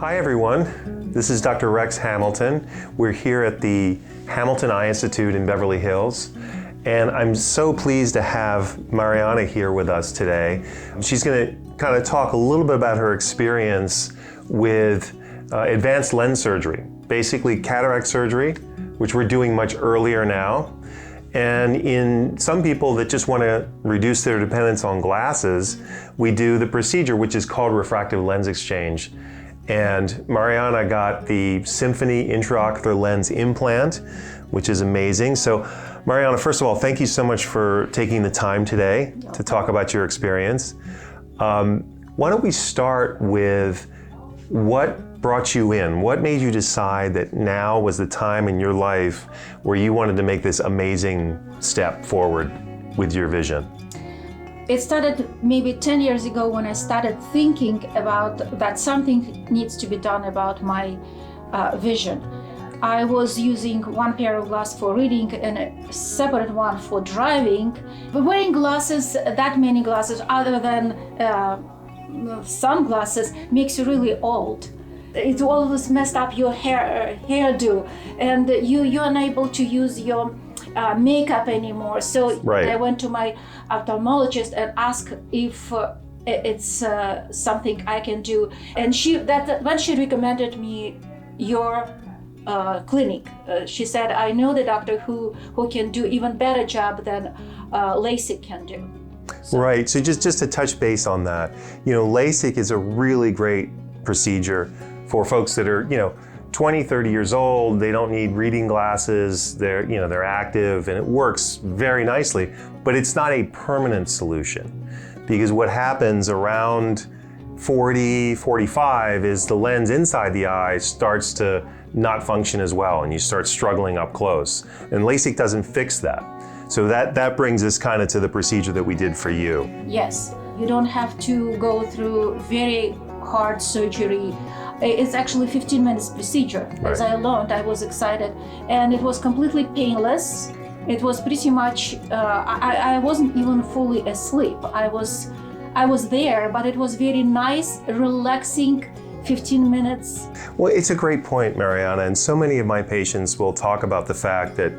Hi everyone, this is Dr. Rex Hamilton. We're here at the Hamilton Eye Institute in Beverly Hills, and I'm so pleased to have Mariana here with us today. She's going to kind of talk a little bit about her experience with advanced lens surgery, basically cataract surgery, which we're doing much earlier now. And in some people that just want to reduce their dependence on glasses, we do the procedure which is called refractive lens exchange. And Mariana got the Symphony intraocular lens implant, which is amazing. So Mariana, first of all, thank you so much for taking the time today to talk about your experience. Why don't we start with what brought you in? What made you decide that now was the time in your life where you wanted to make this amazing step forward with your vision? It started maybe 10 years ago when I started thinking about that something needs to be done about my vision. I was using one pair of glasses for reading and a separate one for driving. But wearing glasses, that many glasses other than sunglasses, makes you really old. It always messed up your hairdo, and you're unable to use your makeup anymore. So right. I went to my ophthalmologist and asked if it's something I can do. And when she recommended me your clinic, she said, I know the doctor who can do even better job than LASIK can do. So. Right, so just to touch base on that, LASIK is a really great procedure for folks that are, 20, 30 years old. They don't need reading glasses. They're active and it works very nicely, but it's not a permanent solution, because what happens around 40, 45 is the lens inside the eye starts to not function as well and you start struggling up close. And LASIK doesn't fix that. So that brings us kind of to the procedure that we did for you. Yes, you don't have to go through very hard surgery. It's actually 15 minutes procedure. Right. As I learned, I was excited, and it was completely painless. It was pretty much, I wasn't even fully asleep. I was there, but it was very nice, relaxing 15 minutes. Well, it's a great point, Mariana, and so many of my patients will talk about the fact that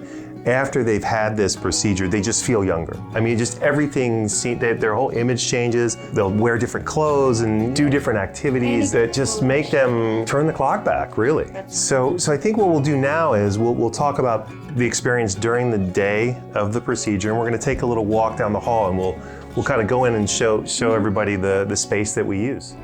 after they've had this procedure, they just feel younger. I mean, just everything, their whole image changes. They'll wear different clothes and do different activities that just make them turn the clock back, really. So I think what we'll do now is we'll talk about the experience during the day of the procedure, and we're gonna take a little walk down the hall, and we'll kind of go in and show everybody the space that we use.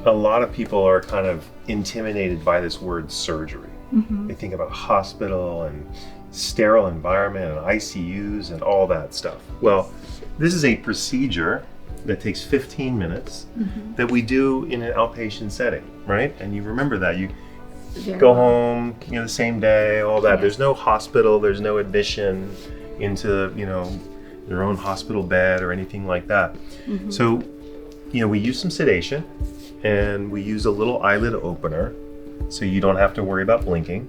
A lot of people are kind of intimidated by this word surgery. Mm-hmm. They think about hospital and sterile environment and ICUs and all that stuff. Well, this is a procedure that takes 15 minutes that we do in an outpatient setting, right? And you remember that. You go home, the same day, all that. Yes. There's no hospital, there's no admission into, your own hospital bed or anything like that. Mm-hmm. So, we use some sedation. And we use a little eyelid opener so you don't have to worry about blinking.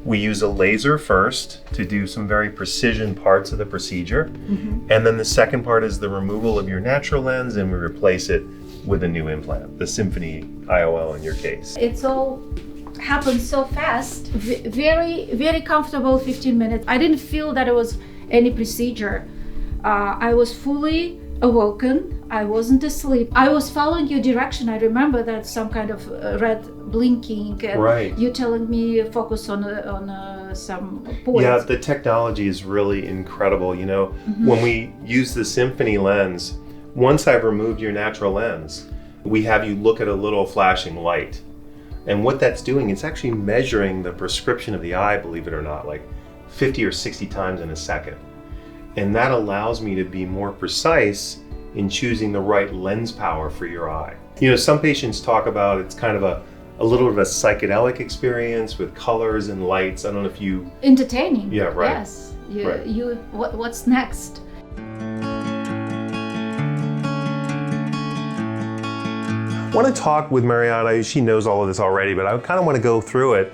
We use a laser first to do some very precision parts of the procedure. Mm-hmm. And then the second part is the removal of your natural lens, and we replace it with a new implant, the Symphony IOL in your case. It's all happened so fast, very, very comfortable 15 minutes. I didn't feel that it was any procedure. I was fully awoken. I wasn't asleep. I was following your direction. I remember that some kind of red blinking, and right. You telling me focus on some points. Yeah, the technology is really incredible. When we use the Symphony lens, once I've removed your natural lens, we have you look at a little flashing light. And what that's doing, it's actually measuring the prescription of the eye, believe it or not, like 50 or 60 times in a second. And that allows me to be more precise in choosing the right lens power for your eye. Some patients talk about it's kind of a little bit of a psychedelic experience with colors and lights. I don't know if you... Entertaining. Yeah, right. Yes. What's next? I want to talk with Mariana. She knows all of this already, but I kind of want to go through it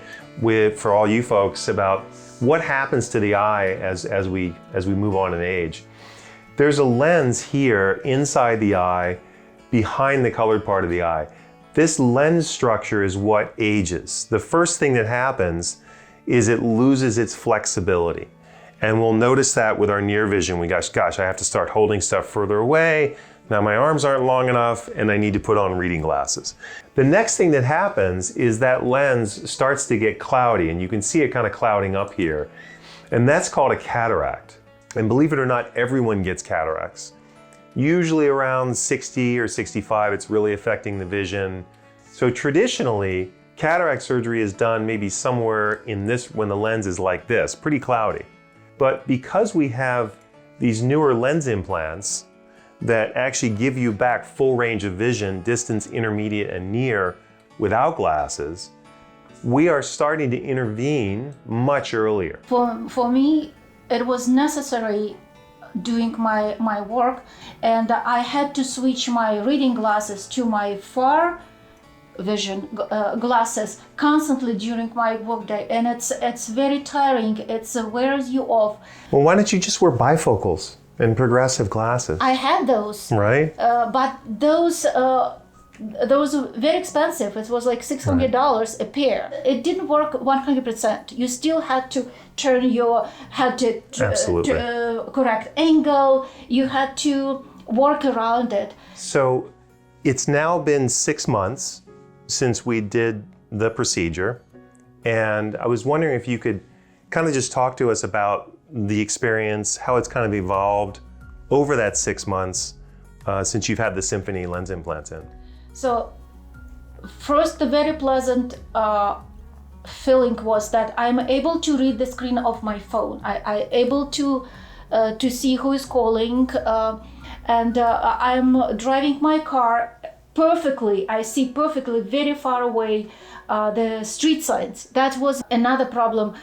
for all you folks about what happens to the eye as we move on in age. There's a lens here inside the eye, behind the colored part of the eye. This lens structure is what ages. The first thing that happens is it loses its flexibility. And we'll notice that with our near vision. We gosh, I have to start holding stuff further away. Now my arms aren't long enough and I need to put on reading glasses. The next thing that happens is that lens starts to get cloudy, and you can see it kind of clouding up here. And that's called a cataract. And believe it or not, everyone gets cataracts. Usually around 60 or 65, it's really affecting the vision. So traditionally, cataract surgery is done maybe somewhere in this, when the lens is like this, pretty cloudy. But because we have these newer lens implants that actually give you back full range of vision, distance, intermediate, and near without glasses, we are starting to intervene much earlier. For me, it was necessary doing my work, and I had to switch my reading glasses to my far vision glasses constantly during my workday, and it's very tiring. It wears you off. Well, why don't you just wear bifocals and progressive glasses? I had those, right? But those were very expensive. It was like $600 a pair. It didn't work 100%. You still had to turn your head to correct angle. You had to work around it. So it's now been 6 months since we did the procedure, and I was wondering if you could kind of just talk to us about the experience, how it's kind of evolved over that 6 months since you've had the Symphony lens implants in. So first, the very pleasant feeling was that I'm able to read the screen of my phone. I'm able to see who is calling, and I'm driving my car perfectly. I see perfectly, very far away, the street signs. That was another problem.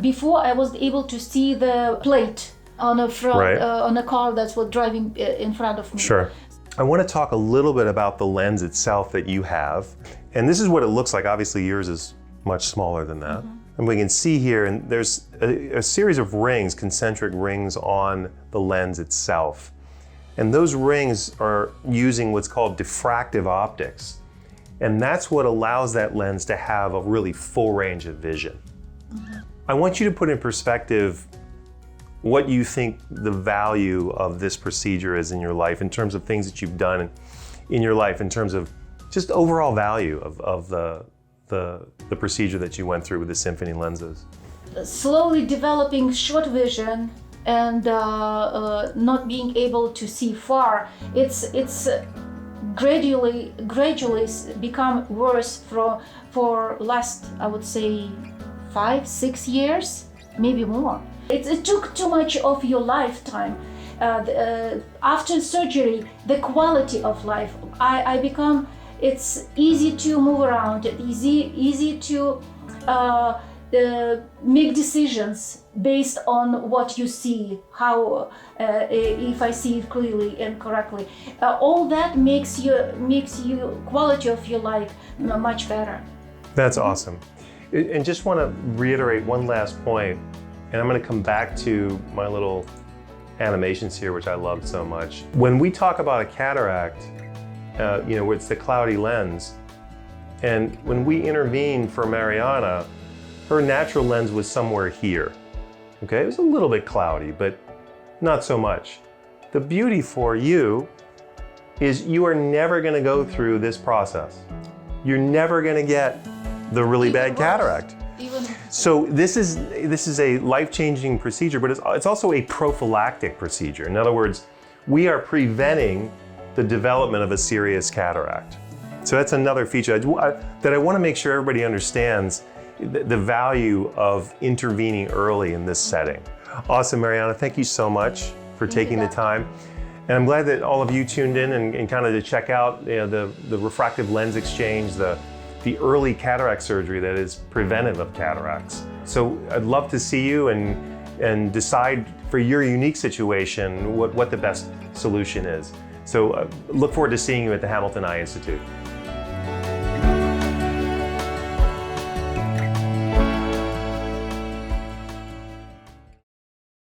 Before, I was able to see the plate on a front, right, on a car that was driving in front of me. Sure. I want to talk a little bit about the lens itself that you have. And this is what it looks like. Obviously, yours is much smaller than that. Mm-hmm. And we can see here, and there's a series of rings, concentric rings on the lens itself. And those rings are using what's called diffractive optics. And that's what allows that lens to have a really full range of vision. Mm-hmm. I want you to put in perspective what you think the value of this procedure is in your life, in terms of things that you've done in your life, in terms of just overall value of the procedure that you went through with the Symphony lenses. Slowly developing short vision and not being able to see far, it's gradually become worse for last, I would say, 5-6 years, maybe more. It took too much of your lifetime. After surgery, the quality of life, it's easy to move around, easy to make decisions based on what you see, how, if I see it clearly and correctly. All that makes you quality of your life much better. That's awesome. And just want to reiterate one last point. And I'm going to come back to my little animations here, which I loved so much. When we talk about a cataract, it's the cloudy lens. And when we intervened for Mariana, her natural lens was somewhere here. Okay, it was a little bit cloudy, but not so much. The beauty for you is you are never going to go through this process. You're never going to get the really bad cataract. So this is a life-changing procedure, but it's also a prophylactic procedure. In other words, we are preventing the development of a serious cataract. So that's another feature that I want to make sure everybody understands, the value of intervening early in this setting. Awesome, Mariana, thank you so much for taking the time. And I'm glad that all of you tuned in and kind of to check out the refractive lens exchange, the early cataract surgery that is preventive of cataracts. So I'd love to see you and decide for your unique situation what the best solution is. So look forward to seeing you at the Hamilton Eye Institute.